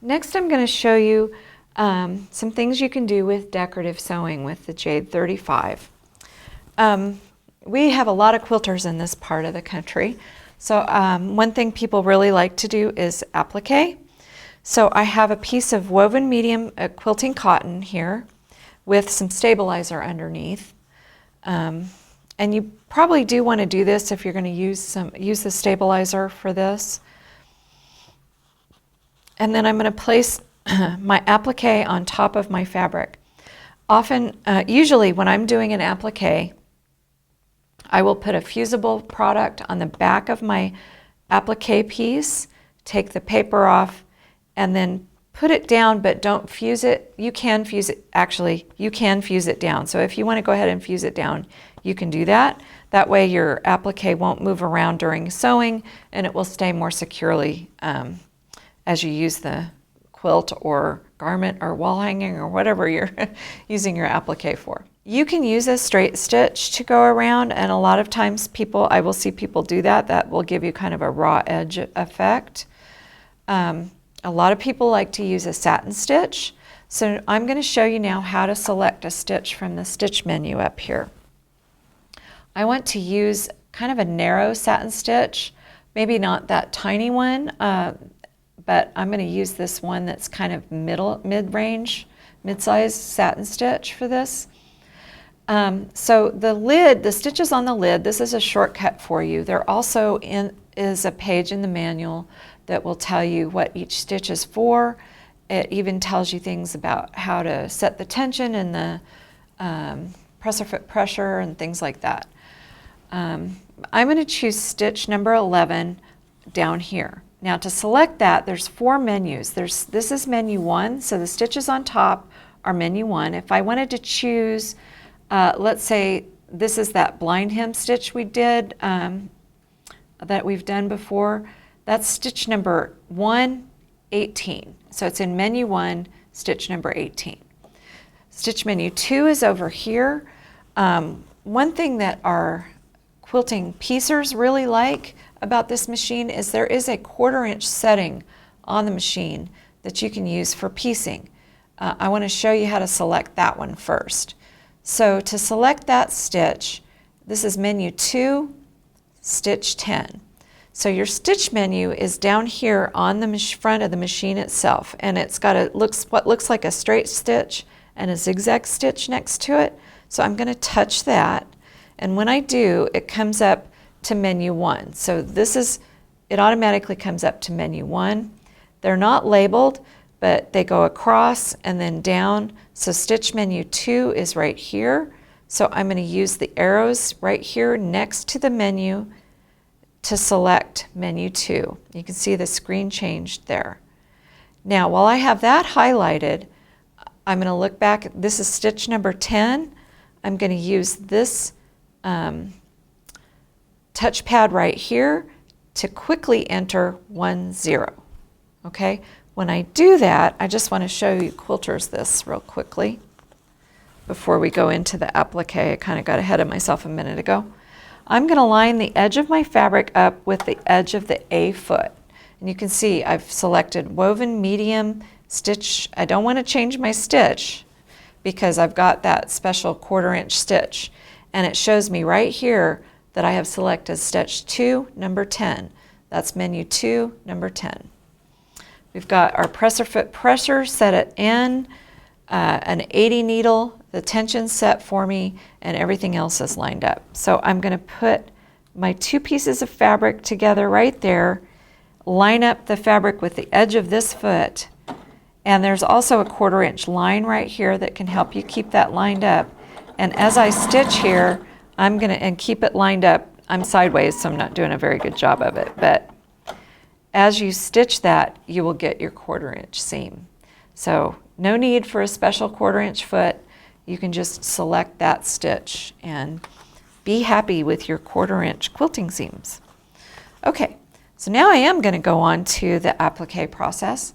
Next, I'm going to show you some things you can do with decorative sewing with the Jade 35. We have a lot of quilters in this part of the country. So one thing people really like to do is applique. So I have a piece of woven medium quilting cotton here with some stabilizer underneath. And you probably do want to do this if you're going to use the stabilizer for this. And then I'm going to place my applique on top of my fabric. Often, usually when I'm doing an applique, I will put a fusible product on the back of my applique piece, take the paper off, and then put it down, but don't fuse it. You can fuse it, actually, you can fuse it down. So if you want to go ahead and fuse it down, you can do that. That way your applique won't move around during sewing, and it will stay more securely as you use the quilt or garment or wall hanging or whatever you're using your applique for. You can use a straight stitch to go around, and a lot of times I will see people do that. That will give you kind of a raw edge effect. A lot of people like to use a satin stitch. So I'm going to show you now how to select a stitch from the stitch menu up here. I want to use kind of a narrow satin stitch, maybe not that tiny one, but I'm going to use this one that's kind of mid-range, mid-sized satin stitch for this. So the stitches on the lid, this is a shortcut for you. There also is a page in the manual that will tell you what each stitch is for. It even tells you things about how to set the tension and the presser foot pressure and things like that. I'm going to choose stitch number 11 down here. Now to select that, there's 4 menus. This is menu 1, so the stitches on top are menu 1. If I wanted to choose, let's say this is that blind hem stitch we did, that we've done before, that's stitch number 118. So it's in menu 1, stitch number 18. Stitch menu 2 is over here. One thing that our quilting piecers really like about this machine is there is a 1/4 inch setting on the machine that you can use for piecing. I want to show you how to select that one first. So to select that stitch, this is menu 2, stitch 10. So your stitch menu is down here on the front of the machine itself, and it's got what looks like a straight stitch and a zigzag stitch next to it. So I'm going to touch that, and when I do, it comes up to menu 1. So it automatically comes up to menu 1. They're not labeled, but they go across and then down. So stitch menu 2 is right here. So I'm going to use the arrows right here next to the menu to select menu 2. You can see the screen changed there. Now while I have that highlighted, I'm going to look back. This is stitch number 10. I'm going to use this touchpad right here to quickly enter 10. Okay, when I do that, I just want to show you quilters this real quickly before we go into the applique. I kind of got ahead of myself a minute ago. I'm going to line the edge of my fabric up with the edge of the A foot. And you can see I've selected woven medium stitch. I don't want to change my stitch because I've got that special 1/4 inch stitch. And it shows me right here that I have selected stitch 2, number 10. That's menu 2, number 10. We've got our presser foot pressure set at N, an 80 needle, the tension set for me, and everything else is lined up. So I'm going to put my 2 pieces of fabric together right there, line up the fabric with the edge of this foot, and there's also a 1/4 inch line right here that can help you keep that lined up. And as I stitch here, I'm going to keep it lined up. I'm sideways, so I'm not doing a very good job of it, but as you stitch that, you will get your 1/4 inch seam. So no need for a special 1/4 inch foot. You can just select that stitch and be happy with your 1/4 inch quilting seams. Okay, so now I am going to go on to the applique process,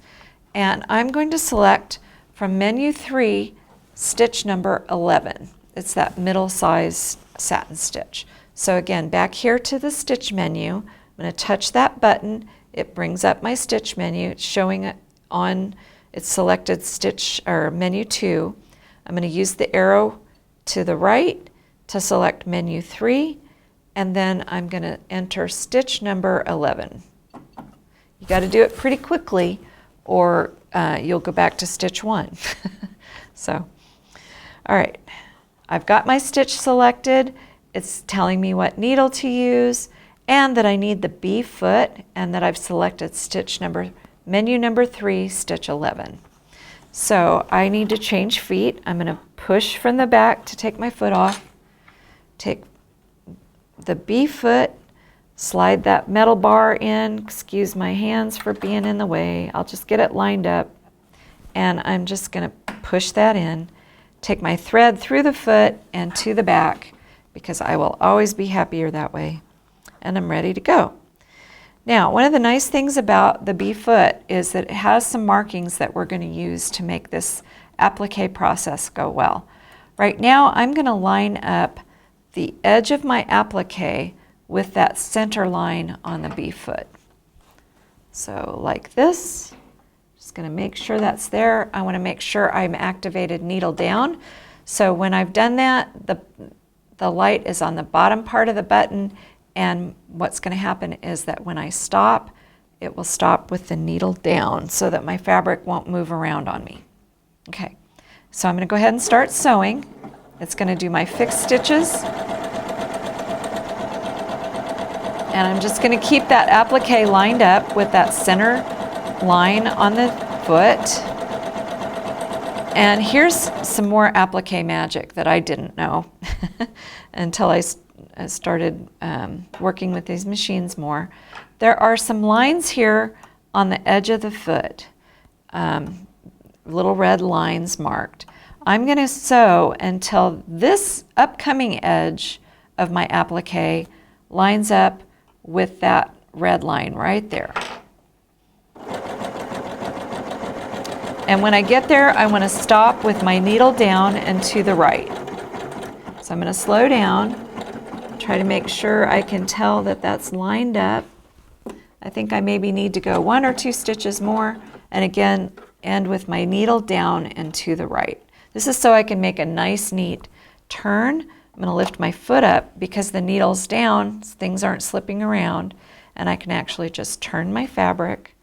and I'm going to select from menu 3, stitch number 11. It's that middle size satin stitch. So again, back here to the stitch menu, I'm going to touch that button. It brings up my stitch menu. It's showing on it's selected stitch or menu 2. I'm going to use the arrow to the right to select menu 3, and then I'm going to enter stitch number 11. You got to do it pretty quickly or you'll go back to stitch 1. So, all right, I've got my stitch selected. It's telling me what needle to use and that I need the B foot and that I've selected menu number 3, stitch 11. So I need to change feet. I'm going to push from the back to take my foot off, take the B foot, slide that metal bar in. Excuse my hands for being in the way. I'll just get it lined up, and I'm just going to push that in, take my thread through the foot and to the back, because I will always be happier that way, and I'm ready to go. Now, one of the nice things about the B foot is that it has some markings that we're going to use to make this applique process go well. Right now, I'm going to line up the edge of my applique with that center line on the B foot. So like this, just going to make sure that's there. I want to make sure I'm activated needle down. So when I've done that, the light is on the bottom part of the button, and what's going to happen is that when I stop, it will stop with the needle down so that my fabric won't move around on me. Okay, so I'm going to go ahead and start sewing. It's going to do my fixed stitches. And I'm just going to keep that applique lined up with that center line on the foot. And here's some more applique magic that I didn't know until I started working with these machines more. There are some lines here on the edge of the foot, little red lines marked. I'm going to sew until this upcoming edge of my applique lines up with that red line right there. And when I get there, I want to stop with my needle down and to the right. So I'm going to slow down, try to make sure I can tell that that's lined up. I think I maybe need to go 1 or 2 stitches more, and again, end with my needle down and to the right. This is so I can make a nice, neat turn. I'm going to lift my foot up because the needle's down, things aren't slipping around, and I can actually just turn my fabric,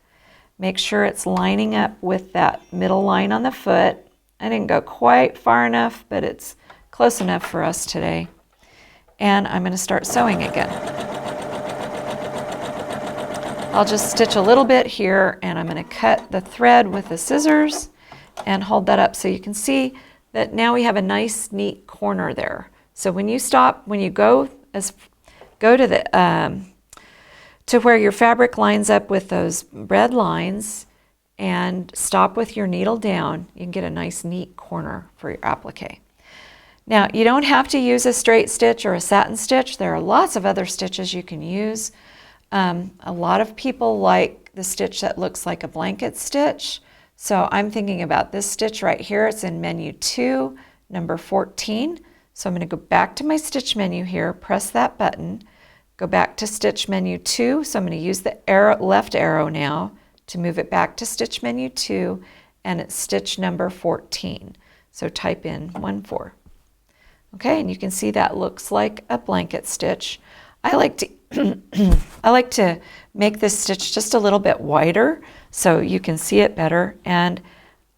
make sure it's lining up with that middle line on the foot. I didn't go quite far enough, but it's close enough for us today. And I'm going to start sewing again. I'll just stitch a little bit here, and I'm going to cut the thread with the scissors and hold that up so you can see that now we have a nice, neat corner there. So when you stop, when you go to the to where your fabric lines up with those red lines and stop with your needle down, you can get a nice, neat corner for your applique. Now, you don't have to use a straight stitch or a satin stitch. There are lots of other stitches you can use. A lot of people like the stitch that looks like a blanket stitch. So I'm thinking about this stitch right here. It's in menu 2, number 14. So I'm going to go back to my stitch menu here, press that button, go back to stitch menu 2. So I'm going to use the left arrow now to move it back to stitch menu 2, and it's stitch number 14. So type in 1-4. Okay, and you can see that looks like a blanket stitch. I like to make this stitch just a little bit wider so you can see it better. And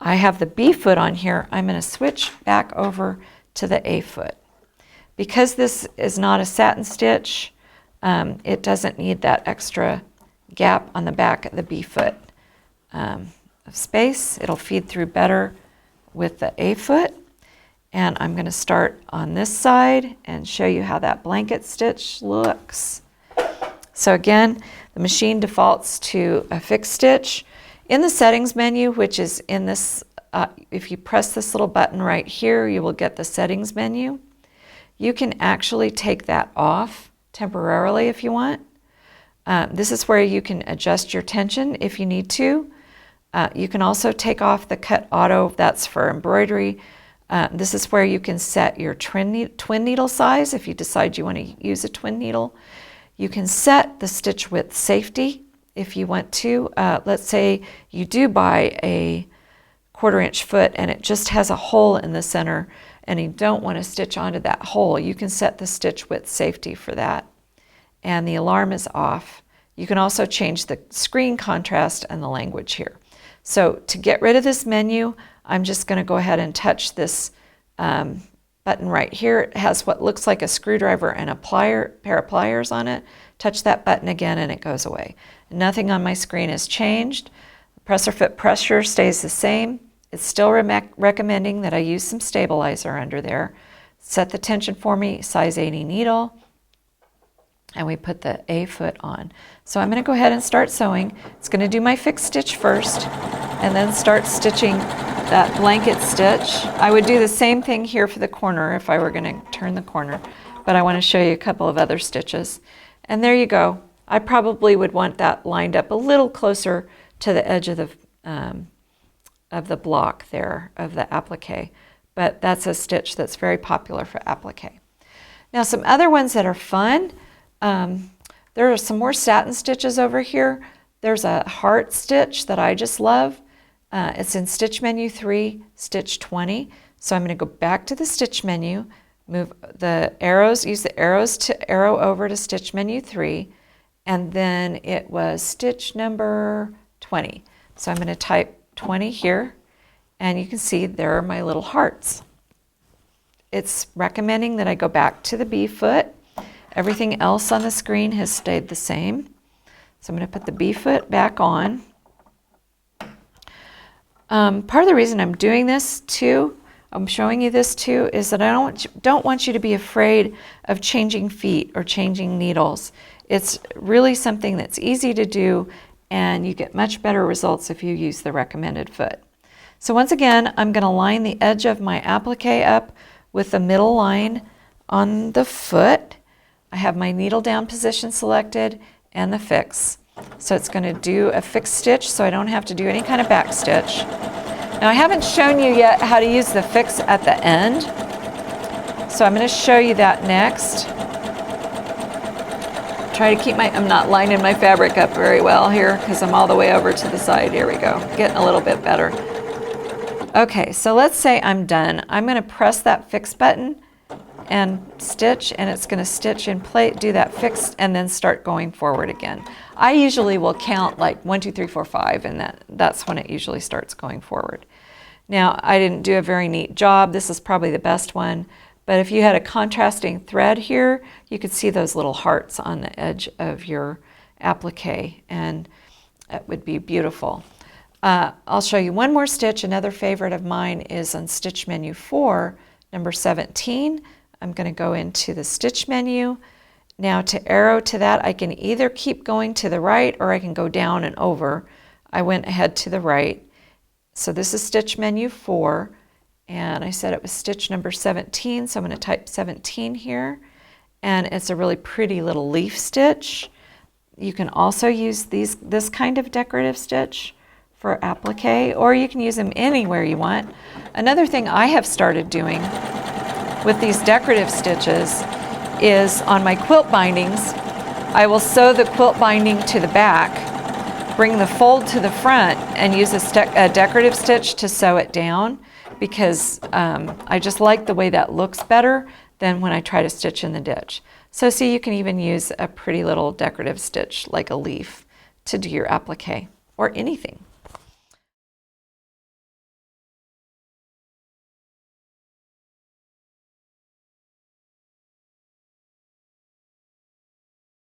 I have the B foot on here. I'm going to switch back over to the A foot. Because this is not a satin stitch, it doesn't need that extra gap on the back of the B foot of space. It'll feed through better with the A foot. And I'm going to start on this side and show you how that blanket stitch looks. So again, the machine defaults to a fixed stitch. In the settings menu, which is in this, if you press this little button right here, you will get the settings menu. You can actually take that off temporarily if you want. This is where you can adjust your tension if you need to. You can also take off the cut auto, that's for embroidery. This is where you can set your twin needle size if you decide you want to use a twin needle. You can set the stitch width safety if you want to. Let's say you do buy a 1/4 inch foot and it just has a hole in the center and you don't want to stitch onto that hole. You can set the stitch width safety for that. And the alarm is off. You can also change the screen contrast and the language here. So to get rid of this menu, I'm just going to go ahead and touch this button right here. It has what looks like a screwdriver and a pair of pliers on it. Touch that button again and it goes away. Nothing on my screen has changed. The presser foot pressure stays the same. It's still recommending that I use some stabilizer under there. Set the tension for me, size 80 needle, and we put the A foot on. So I'm going to go ahead and start sewing. It's going to do my fixed stitch first and then start stitching that blanket stitch. I would do the same thing here for the corner if I were going to turn the corner, but I want to show you a couple of other stitches. And there you go. I probably would want that lined up a little closer to the edge of the block there of the applique, but that's a stitch that's very popular for applique. Now some other ones that are fun, there are some more satin stitches over here. There's a heart stitch that I just love. It's in stitch menu 3, stitch 20. So I'm going to go back to the stitch menu, move the arrows, use the arrows to arrow over to stitch menu 3, and then it was stitch number 20. So I'm going to type 20 here, and you can see there are my little hearts. It's recommending that I go back to the B foot. Everything else on the screen has stayed the same. So I'm going to put the B foot back on. Part of the reason I'm doing this too, I'm showing you this too, is that I don't want you to be afraid of changing feet or changing needles. It's really something that's easy to do, and you get much better results if you use the recommended foot. So once again, I'm going to line the edge of my applique up with the middle line on the foot. I have my needle down position selected and the fix. So it's going to do a fixed stitch, so I don't have to do any kind of back stitch. Now I haven't shown you yet how to use the fix at the end, so I'm going to show you that next. Try to keep I'm not lining my fabric up very well here because I'm all the way over to the side. Here we go, getting a little bit better. Okay, so let's say I'm done. I'm going to press that fix button and stitch, and it's going to stitch in place, do that fixed, and then start going forward again. I usually will count like 1, 2, 3, 4, 5, and that's when it usually starts going forward. Now, I didn't do a very neat job. This is probably the best one, but if you had a contrasting thread here, you could see those little hearts on the edge of your applique, and it would be beautiful. I'll show you one more stitch. Another favorite of mine is on stitch menu 4, number 17. I'm going to go into the stitch menu. Now to arrow to that, I can either keep going to the right or I can go down and over. I went ahead to the right. So this is stitch menu 4, and I said it was stitch number 17, so I'm going to type 17 here. And it's a really pretty little leaf stitch. You can also use this kind of decorative stitch for applique, or you can use them anywhere you want. Another thing I have started doing with these decorative stitches is on my quilt bindings, I will sew the quilt binding to the back, bring the fold to the front, and use a decorative stitch to sew it down, because I just like the way that looks better than when I try to stitch in the ditch. So see, you can even use a pretty little decorative stitch like a leaf to do your applique or anything.